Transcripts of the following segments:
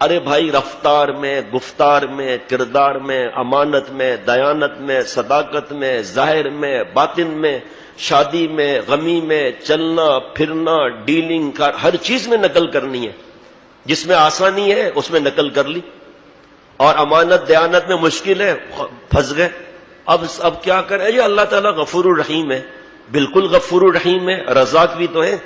ارے بھائی، رفتار میں، گفتار میں، کردار میں، امانت میں، دیانت میں، صداقت میں، ظاہر میں، باطن میں، شادی میں، غمی میں، چلنا پھرنا، ڈیلنگ کا ہر چیز میں نقل کرنی ہے. جس میں آسانی ہے اس میں نقل کر لی، اور امانت دیانت میں مشکل ہے، پھنس گئے. اب کیا کریں؟ یہ اللہ تعالیٰ غفور الرحیم ہے، بالکل غفور الرحیم ہے، رزاق بھی تو ہے.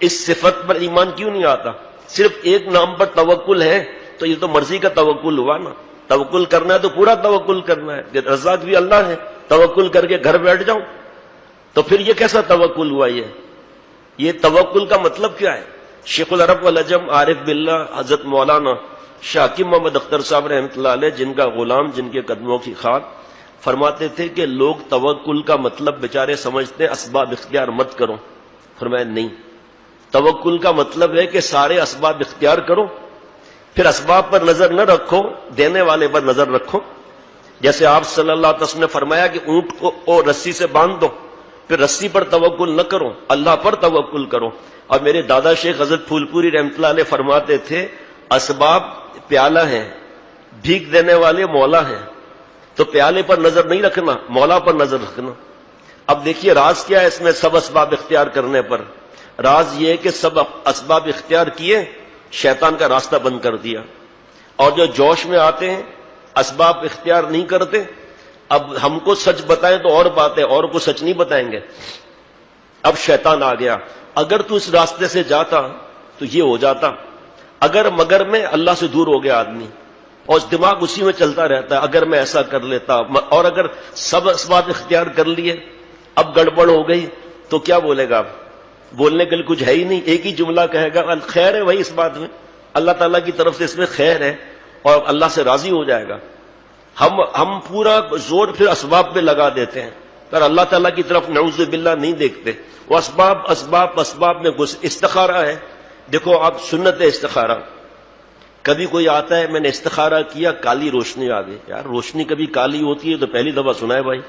اس صفت پر ایمان کیوں نہیں آتا؟ صرف ایک نام پر توکل ہے تو یہ تو مرضی کا توکل ہوا نا. توکل کرنا ہے تو پورا توکل کرنا ہے. رزاق بھی اللہ ہے، توکل کر کے گھر بیٹھ جاؤں تو پھر یہ کیسا توکل ہوا؟ یہ توکل کا مطلب کیا ہے؟ شیخ العرب والعجم عارف باللہ حضرت مولانا شاہ حکیم محمد اختر صاحب رحمۃ اللہ علیہ، جن کا غلام، جن کے قدموں کی خاک، فرماتے تھے کہ لوگ توکل کا مطلب بیچارے سمجھتے ہیں اسباب اختیار مت کرو. فرمایا نہیں، توکل کا مطلب ہے کہ سارے اسباب اختیار کرو، پھر اسباب پر نظر نہ رکھو، دینے والے پر نظر رکھو. جیسے آپ صلی اللہ علیہ وسلم نے فرمایا کہ اونٹ کو رسی سے باندھ دو، پھر رسی پر توکل نہ کرو، اللہ پر توکل کرو. اور میرے دادا شیخ حضرت پھول پوری رحمۃ اللہ علیہ فرماتے تھے اسباب پیالہ ہیں، بھیگ دینے والے مولا ہیں، تو پیالے پر نظر نہیں رکھنا، مولا پر نظر رکھنا. اب دیکھیے راز کیا ہے اس میں سب اسباب اختیار کرنے پر؟ راز یہ ہے کہ سب اسباب اختیار کیے، شیطان کا راستہ بند کر دیا. اور جو جوش میں آتے ہیں اسباب اختیار نہیں کرتے، اب ہم کو سچ بتائیں تو اور بات ہے، اور کو سچ نہیں بتائیں گے. اب شیطان آ گیا. اگر تو اس راستے سے جاتا تو یہ ہو جاتا، اگر مگر میں اللہ سے دور ہو گیا آدمی، اور دماغ اسی میں چلتا رہتا ہے اگر میں ایسا کر لیتا، اور اگر سب اسباب اختیار کر لیے اب گڑبڑ ہو گئی تو کیا بولے گا؟ بولنے کے لیے کچھ ہے ہی نہیں، ایک ہی جملہ کہے گا خیر ہے وہی اس بات میں، اللہ تعالیٰ کی طرف سے اس میں خیر ہے اور اللہ سے راضی ہو جائے گا. ہم پورا زور پھر اسباب پہ لگا دیتے ہیں پر اللہ تعالیٰ کی طرف نعوذ باللہ نہیں دیکھتے. وہ اسباب میں استخارہ ہے. دیکھو آپ سنت استخارہ، کبھی کوئی آتا ہے میں نے استخارہ کیا کالی روشنی آ گئی. یار روشنی کبھی کالی ہوتی ہے تو پہلی دفعہ سنا ہے بھائی.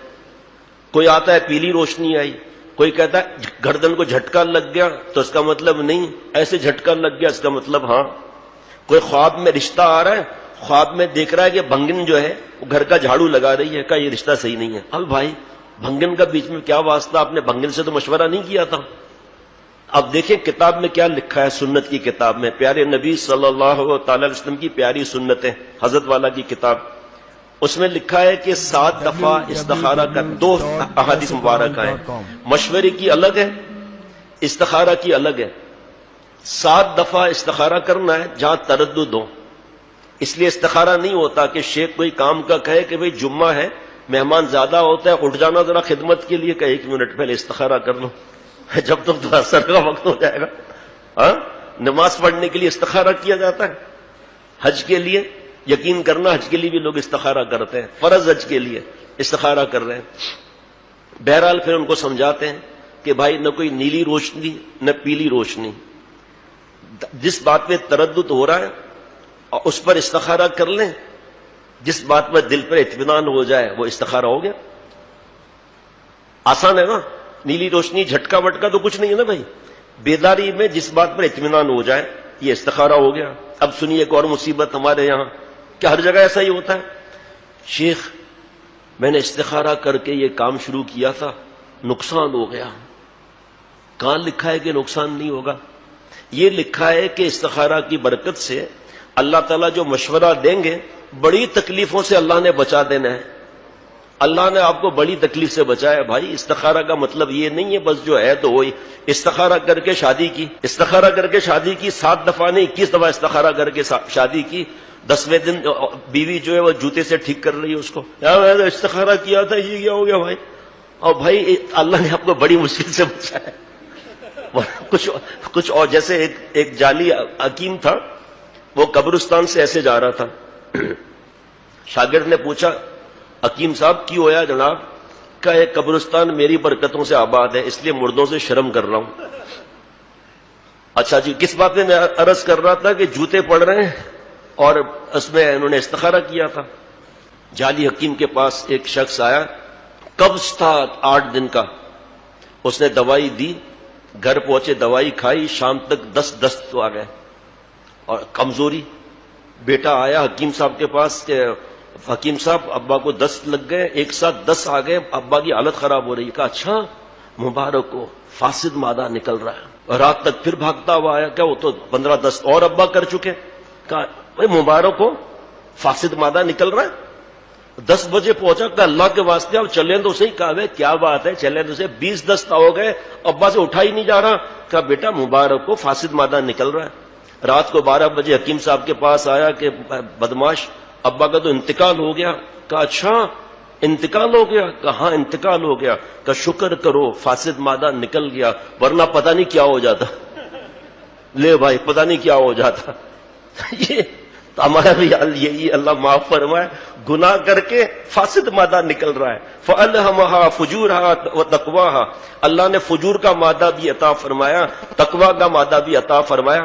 کوئی آتا ہے پیلی روشنی آئی، کوئی کہتا ہے گردن کو جھٹکا لگ گیا تو اس کا مطلب نہیں، ایسے جھٹکا لگ گیا اس کا مطلب ہاں. کوئی خواب میں رشتہ آ رہا ہے، خواب میں دیکھ رہا ہے کہ بھنگن جو ہے وہ گھر کا جھاڑو لگا رہی ہے، کہ یہ رشتہ صحیح نہیں ہے. اب بھائی بھنگن کا بیچ میں کیا واسطہ؟ آپ نے بھنگن سے تو مشورہ نہیں کیا تھا. اب دیکھیں کتاب میں کیا لکھا ہے، سنت کی کتاب میں، پیارے نبی صلی اللہ تعالی علیہ وسلم کی پیاری سنتیں، حضرت والا کی کتاب، اس میں لکھا ہے کہ 7 دفعہ استخارہ کا 2 احادیث مبارکہ ہیں. مشورے کی الگ ہے، استخارہ کی الگ ہے. 7 دفعہ استخارہ کرنا ہے جہاں تردد ہو. اس لیے استخارہ نہیں ہوتا کہ شیخ کوئی کام کا کہے کہ بھئی جمعہ ہے، مہمان زیادہ ہوتا ہے، اٹھ جانا ذرا خدمت کے لیے، کہ 1 منٹ پہلے استخارہ کر لو جب تک تو اثر کا وقت ہو جائے گا. ہاں نماز پڑھنے کے لیے استخارہ کیا جاتا ہے، حج کے لیے یقین کرنا حج کے لیے بھی لوگ استخارہ کرتے ہیں، فرض حج کے لیے استخارہ کر رہے ہیں. بہرحال پھر ان کو سمجھاتے ہیں کہ بھائی نہ کوئی نیلی روشنی نہ پیلی روشنی، جس بات پہ تردد ہو رہا ہے اس پر استخارہ کر لیں، جس بات پر دل پر اطمینان ہو جائے وہ استخارہ ہو گیا. آسان ہے نا، نیلی روشنی جھٹکا وٹکا تو کچھ نہیں ہے نا بھائی. بیداری میں جس بات پر اطمینان ہو جائے یہ استخارہ ہو گیا. اب سنیے ایک اور مصیبت ہمارے یہاں، کہ ہر جگہ ایسا ہی ہوتا ہے. شیخ میں نے استخارہ کر کے یہ کام شروع کیا تھا، نقصان ہو گیا. کہاں لکھا ہے کہ نقصان نہیں ہوگا؟ یہ لکھا ہے کہ استخارہ کی برکت سے اللہ تعالیٰ جو مشورہ دیں گے، بڑی تکلیفوں سے اللہ نے بچا دینا ہے. اللہ نے آپ کو بڑی تکلیف سے بچایا. بھائی استخارہ کا مطلب یہ نہیں ہے بس جو ہے تو وہی. استخارہ کر کے شادی کی، استخارہ کر کے شادی کی، 7 دفعہ نہیں 21 دفعہ استخارہ کر کے شادی کی. 10ویں دن بیوی جو ہے وہ جوتے سے ٹھیک کر رہی ہے اس کو، یار میں نے استخارہ کیا تھا، یہ کیا ہو گیا بھائی؟ اور بھائی اللہ نے آپ کو بڑی مشکل سے بچایا. کچھ اور جیسے ایک جعلی حکیم تھا، وہ قبرستان سے ایسے جا رہا تھا. شاگرد نے پوچھا حکیم صاحب کی ہویا جناب؟ کہ ایک قبرستان میری برکتوں سے آباد ہے اس لیے مردوں سے شرم کر رہا ہوں. اچھا جی کس بات میں عرض کر رہا تھا کہ جوتے پڑ رہے ہیں اور اس میں انہوں نے استخارہ کیا تھا. جعلی حکیم کے پاس ایک شخص آیا، قبض تھا 8 دن کا. اس نے دوائی دی، گھر پہنچے دوائی کھائی، شام تک 10 دست آ گئے اور کمزوری. بیٹا آیا حکیم صاحب کے پاس کہ حکیم صاحب ابا کو 10 لگ گئے، ایک ساتھ 10 آ گئے، ابا کی حالت خراب ہو رہی ہے۔ کہا اچھا مبارک کو فاسد مادہ نکل رہا ہے۔ رات تک پھر بھاگتا ہوا آیا، کیا وہ تو 15-10 اور ابا کر چکے۔ کہا بھائی مبارک کو فاسد مادہ نکل رہا ہے۔ 10 بجے پہنچا، کہ اللہ کے واسطے اب چلیں تو صحیح۔ کہا بھائی کیا بات ہے، چلیں تو صحیح، 20 دست ہو گئے، ابا سے اٹھا ہی نہیں جا رہا۔ کہا بیٹا مبارک کو فاسد مادہ نکل رہا ہے۔ رات کو 12 بجے حکیم صاحب کے پاس آیا کہ بدماش ابا کا تو انتقال ہو گیا۔ کہا اچھا انتقال ہو گیا؟ کہا ہاں انتقال ہو گیا۔ کہا شکر کرو فاسد مادہ نکل گیا، ورنہ پتہ نہیں کیا ہو جاتا۔ لے بھائی پتہ نہیں کیا ہو جاتا۔ یہ ہمارا بھی حال یہی، اللہ معاف فرمائے، گناہ کر کے فاسد مادہ نکل رہا ہے۔ فَأَلْهَمَهَا فُجُورَهَا وَتَقْوَاهَا، اللہ نے فجور کا مادہ بھی عطا فرمایا، تقوی کا مادہ بھی عطا فرمایا۔